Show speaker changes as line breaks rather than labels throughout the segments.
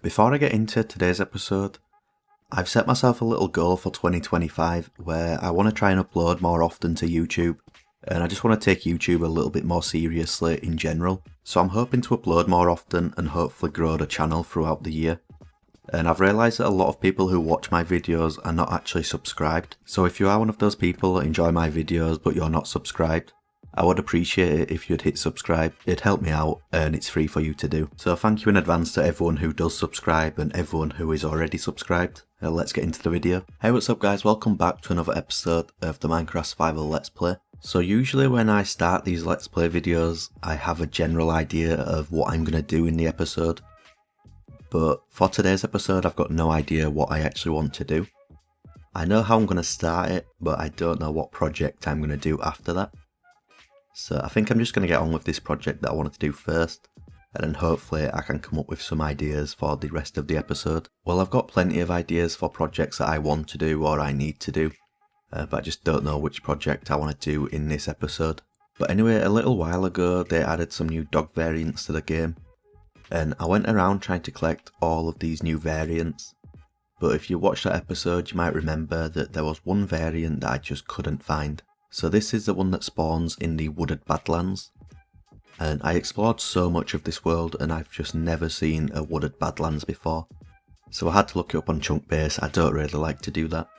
Before I get into today's episode, I've set myself a little goal for 2025 where I want to try and upload more often to YouTube, and I just want to take YouTube a little bit more seriously in general. So I'm hoping to upload more often and hopefully grow the channel throughout the year. And I've realised that a lot of people who watch my videos are not actually subscribed. So if you are one of those people that enjoy my videos but you're not subscribed, I would appreciate it if you'd hit subscribe. It'd help me out and it's free for you to do. So thank you in advance to everyone who does subscribe and everyone who is already subscribed. Let's get into the video. Hey, what's up guys, welcome back to another episode of the Minecraft Survival Let's Play. So usually when I start these Let's Play videos, I have a general idea of what I'm going to do in the episode. But for today's episode, I've got no idea what I actually want to do. I know how I'm going to start it, but I don't know what project I'm going to do after that. So I think I'm just going to get on with this project that I wanted to do first, and then hopefully I can come up with some ideas for the rest of the episode. Well, I've got plenty of ideas for projects that I want to do or I need to do, but I just don't know which project I want to do in this episode. But anyway, a little while ago they added some new dog variants to the game, and I went around trying to collect all of these new variants. But if you watched that episode, you might remember that there was one variant that I just couldn't find. So this is the one that spawns in the wooded badlands. And I explored so much of this world and I've just never seen a wooded badlands before. So I had to look it up on Chunkbase. I don't really like to do that,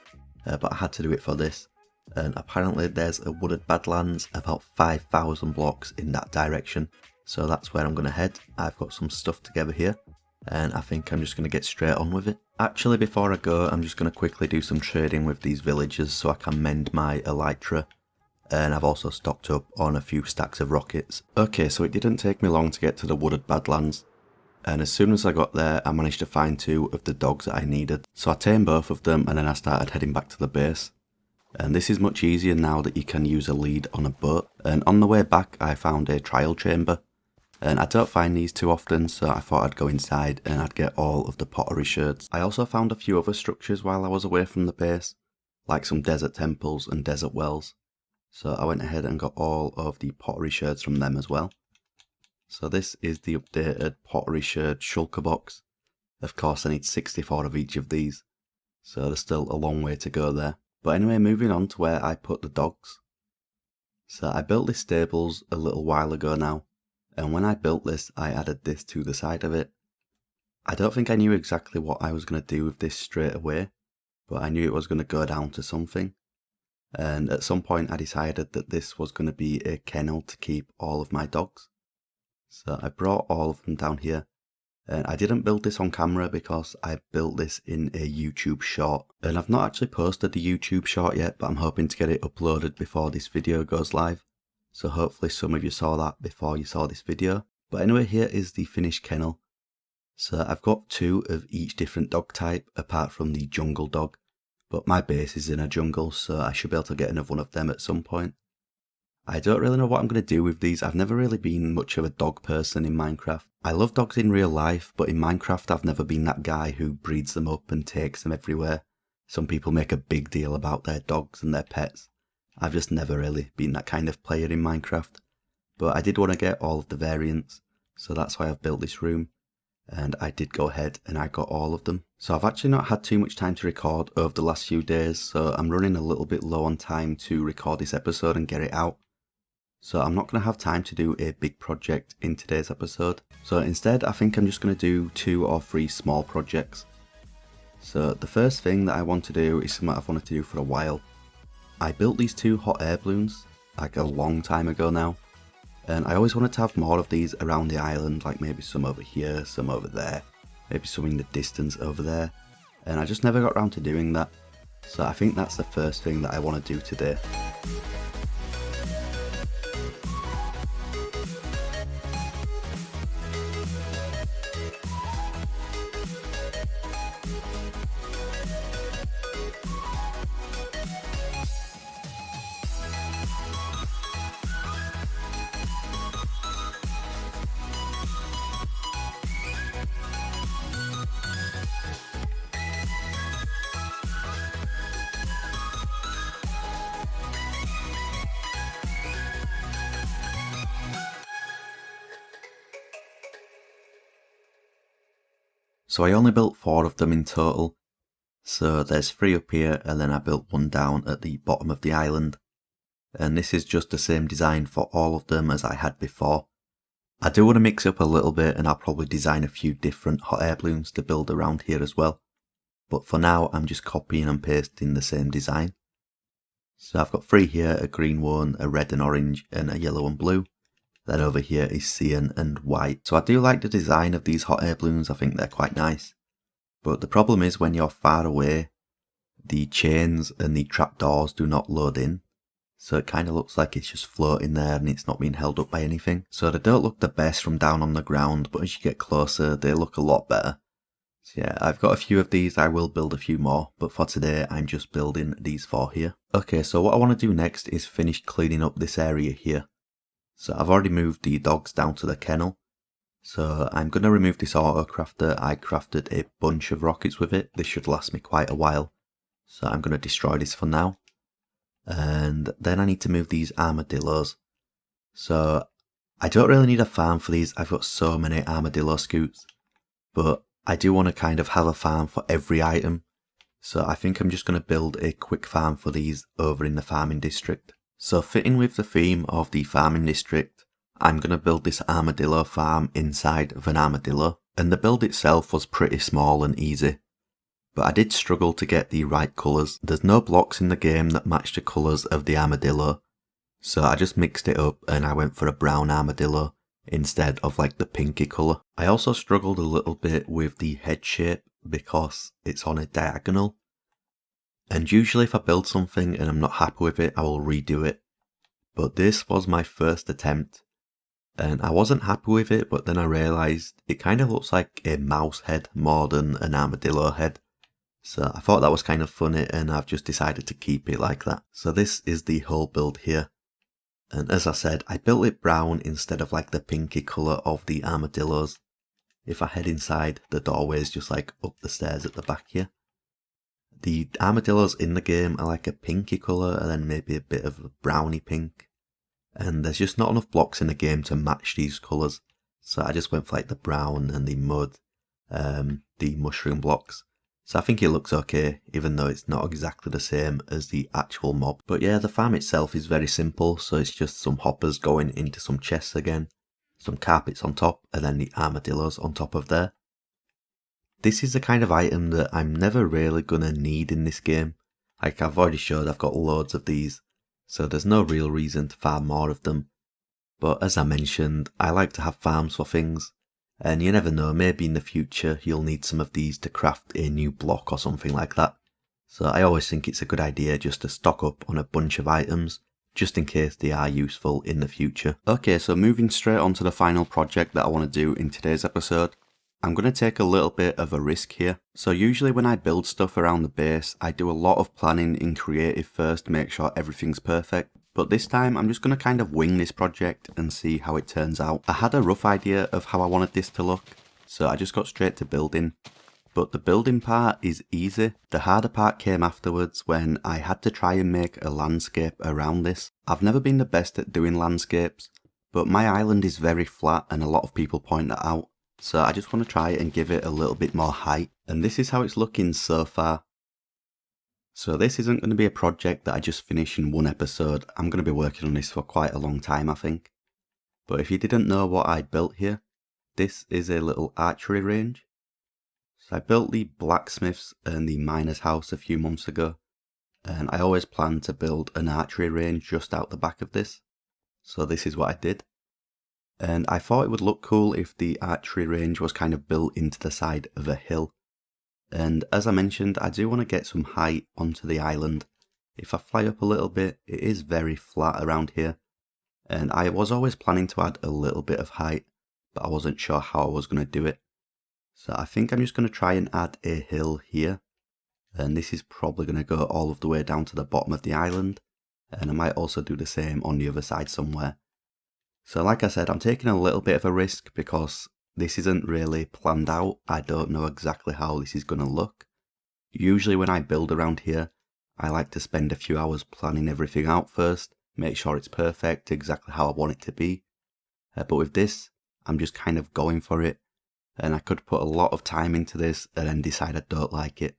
but I had to do it for this. And apparently there's a wooded badlands about 5,000 blocks in that direction. So that's where I'm going to head. I've got some stuff together here, and I think I'm just going to get straight on with it. Actually, before I go, I'm just going to quickly do some trading with these villagers so I can mend my elytra. And I've also stocked up on a few stacks of rockets. Okay, so it didn't take me long to get to the wooded badlands. And as soon as I got there, I managed to find two of the dogs that I needed. So I tamed both of them and then I started heading back to the base. And this is much easier now that you can use a lead on a boat. And on the way back, I found a trial chamber. And I don't find these too often, so I thought I'd go inside and I'd get all of the pottery sherds. I also found a few other structures while I was away from the base, like some desert temples and desert wells. So I went ahead and got all of the pottery sherds from them as well. So this is the updated pottery sherd shulker box. Of course I need 64 of each of these, so there's still a long way to go there. But anyway, moving on to where I put the dogs. So I built this stables a little while ago now. And when I built this, I added this to the side of it. I don't think I knew exactly what I was going to do with this straight away, but I knew it was going to go down to something. And at some point I decided that this was going to be a kennel to keep all of my dogs. So I brought all of them down here. And I didn't build this on camera because I built this in a YouTube short. And I've not actually posted the YouTube short yet, but I'm hoping to get it uploaded before this video goes live. So hopefully some of you saw that before you saw this video. But anyway, here is the finished kennel. So I've got two of each different dog type apart from the jungle dog. But my base is in a jungle, so I should be able to get another one of them at some point. I don't really know what I'm going to do with these. I've never really been much of a dog person in Minecraft. I love dogs in real life, but in Minecraft I've never been that guy who breeds them up and takes them everywhere. Some people make a big deal about their dogs and their pets. I've just never really been that kind of player in Minecraft. But I did want to get all of the variants, so that's why I've built this room. And I did go ahead and I got all of them. So I've actually not had too much time to record over the last few days, so I'm running a little bit low on time to record this episode and get it out. So I'm not going to have time to do a big project in today's episode. So instead I think I'm just going to do 2 or 3 small projects. So the first thing that I want to do is something I've wanted to do for a while. I built these 2 hot air balloons like a long time ago now. And I always wanted to have more of these around the island, like maybe some over here, some over there, maybe some in the distance over there. And I just never got around to doing that. So I think that's the first thing that I want to do today. So I only built 4 of them in total. So there's 3 up here, and then I built 1 down at the bottom of the island. And this is just the same design for all of them as I had before. I do want to mix up a little bit, and I'll probably design a few different hot air balloons to build around here as well. But for now, I'm just copying and pasting the same design. So I've got 3 here, a green one, a red and orange, and a yellow and blue. Then over here is cyan and white. So I do like the design of these hot air balloons, I think they're quite nice. But the problem is when you're far away, the chains and the trapdoors do not load in. So it kind of looks like it's just floating there and it's not being held up by anything. So they don't look the best from down on the ground, but as you get closer, they look a lot better. So yeah, I've got a few of these, I will build a few more, but for today I'm just building these 4 here. Okay, so what I want to do next is finish cleaning up this area here. So I've already moved the dogs down to the kennel. So I'm going to remove this auto crafter. I crafted a bunch of rockets with it. This should last me quite a while. So I'm going to destroy this for now. And then I need to move these armadillos. So I don't really need a farm for these. I've got so many armadillo scutes. But I do want to kind of have a farm for every item. So I think I'm just going to build a quick farm for these over in the farming district. So fitting with the theme of the farming district, I'm going to build this armadillo farm inside of an armadillo. And the build itself was pretty small and easy. But I did struggle to get the right colours. There's no blocks in the game that match the colours of the armadillo. So I just mixed it up and I went for a brown armadillo instead of like the pinky colour. I also struggled a little bit with the head shape because it's on a diagonal. And usually if I build something and I'm not happy with it, I will redo it. But this was my first attempt. And I wasn't happy with it, but then I realised it kind of looks like a mouse head more than an armadillo head. So I thought that was kind of funny and I've just decided to keep it like that. So this is the whole build here. And as I said, I built it brown instead of like the pinky colour of the armadillos. If I head inside, the doorway is just like up the stairs at the back here. The armadillos in the game are like a pinky colour and then maybe a bit of a browny pink. And there's just not enough blocks in the game to match these colours. So I just went for like the brown and the mud, the mushroom blocks. So I think it looks okay, even though it's not exactly the same as the actual mob. But yeah, the farm itself is very simple, so it's just some hoppers going into some chests again, some carpets on top, and then the armadillos on top of there. This is the kind of item that I'm never really gonna need in this game. Like I've already showed, I've got loads of these, so there's no real reason to farm more of them. But as I mentioned, I like to have farms for things. And you never know, maybe in the future you'll need some of these to craft a new block or something like that. So I always think it's a good idea just to stock up on a bunch of items, just in case they are useful in the future. Okay, so moving straight on to the final project that I want to do in today's episode. I'm going to take a little bit of a risk here. So usually when I build stuff around the base, I do a lot of planning in creative first to make sure everything's perfect. But this time I'm just going to kind of wing this project and see how it turns out. I had a rough idea of how I wanted this to look, so I just got straight to building. But the building part is easy. The harder part came afterwards when I had to try and make a landscape around this. I've never been the best at doing landscapes, but my island is very flat and a lot of people point that out. So I just want to try and give it a little bit more height. And this is how it's looking so far. So this isn't going to be a project that I just finish in one episode. I'm going to be working on this for quite a long time, I think. But if you didn't know what I built here, this is a little archery range. So I built the blacksmith's and the miner's house a few months ago. And I always planned to build an archery range just out the back of this. So this is what I did. And I thought it would look cool if the archery range was kind of built into the side of a hill. And as I mentioned, I do want to get some height onto the island. If I fly up a little bit, it is very flat around here. And I was always planning to add a little bit of height, but I wasn't sure how I was going to do it. So I think I'm just going to try and add a hill here. And this is probably going to go all of the way down to the bottom of the island. And I might also do the same on the other side somewhere. So like I said, I'm taking a little bit of a risk because this isn't really planned out. I don't know exactly how this is going to look. Usually when I build around here, I like to spend a few hours planning everything out first, make sure it's perfect, exactly how I want it to be. But with this, I'm just kind of going for it. and I could put a lot of time into this and then decide I don't like it.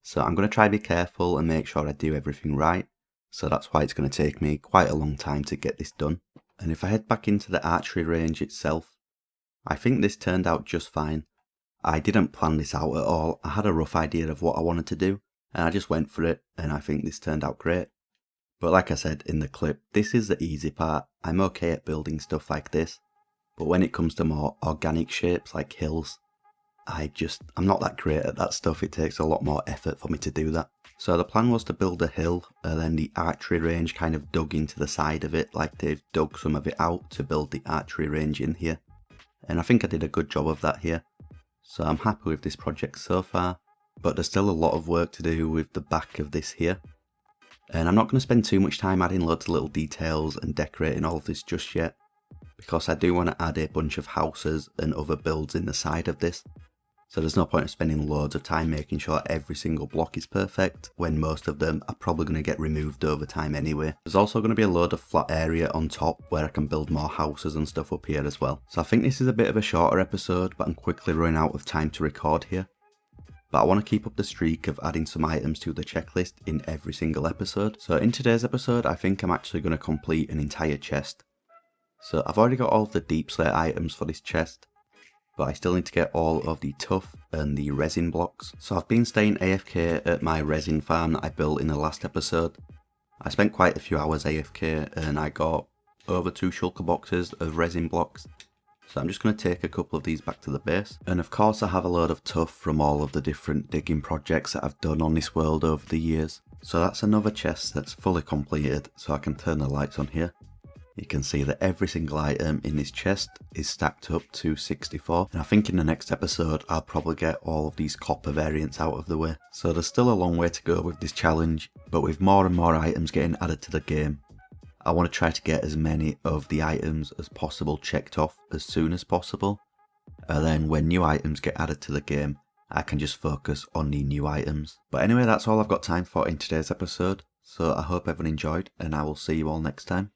So I'm going to try to be careful and make sure I do everything right. So that's why it's going to take me quite a long time to get this done. And if I head back into the archery range itself, I think this turned out just fine. I didn't plan this out at all. I had a rough idea of what I wanted to do, and I just went for it, and I think this turned out great. But like I said in the clip, this is the easy part. I'm okay at building stuff like this, but when it comes to more organic shapes like hills, I'm not that great at that stuff. It takes a lot more effort for me to do that. So the plan was to build a hill, and then the archery range kind of dug into the side of it, like they've dug some of it out to build the archery range in here. And I think I did a good job of that here. So I'm happy with this project so far, but there's still a lot of work to do with the back of this here. And I'm not going to spend too much time adding loads of little details and decorating all of this just yet, because I do want to add a bunch of houses and other builds in the side of this. So there's no point of spending loads of time making sure every single block is perfect, when most of them are probably going to get removed over time anyway. There's also going to be a load of flat area on top where I can build more houses and stuff up here as well. So I think this is a bit of a shorter episode, but I'm quickly running out of time to record here. But I want to keep up the streak of adding some items to the checklist in every single episode. So in today's episode, I think I'm actually going to complete an entire chest. So I've already got all of the deep slate items for this chest, but I still need to get all of the tuff and the resin blocks. So I've been staying AFK at my resin farm that I built in the last episode. I spent quite a few hours AFK and I got over 2 shulker boxes of resin blocks. So I'm just going to take a couple of these back to the base. And of course I have a load of tuff from all of the different digging projects that I've done on this world over the years. So that's another chest that's fully completed, so I can turn the lights on here. You can see that every single item in this chest is stacked up to 64. And I think in the next episode I'll probably get all of these copper variants out of the way. So there's still a long way to go with this challenge, but with more and more items getting added to the game, I want to try to get as many of the items as possible checked off as soon as possible. And then when new items get added to the game, I can just focus on the new items. But anyway, that's all I've got time for in today's episode. So I hope everyone enjoyed, and I will see you all next time.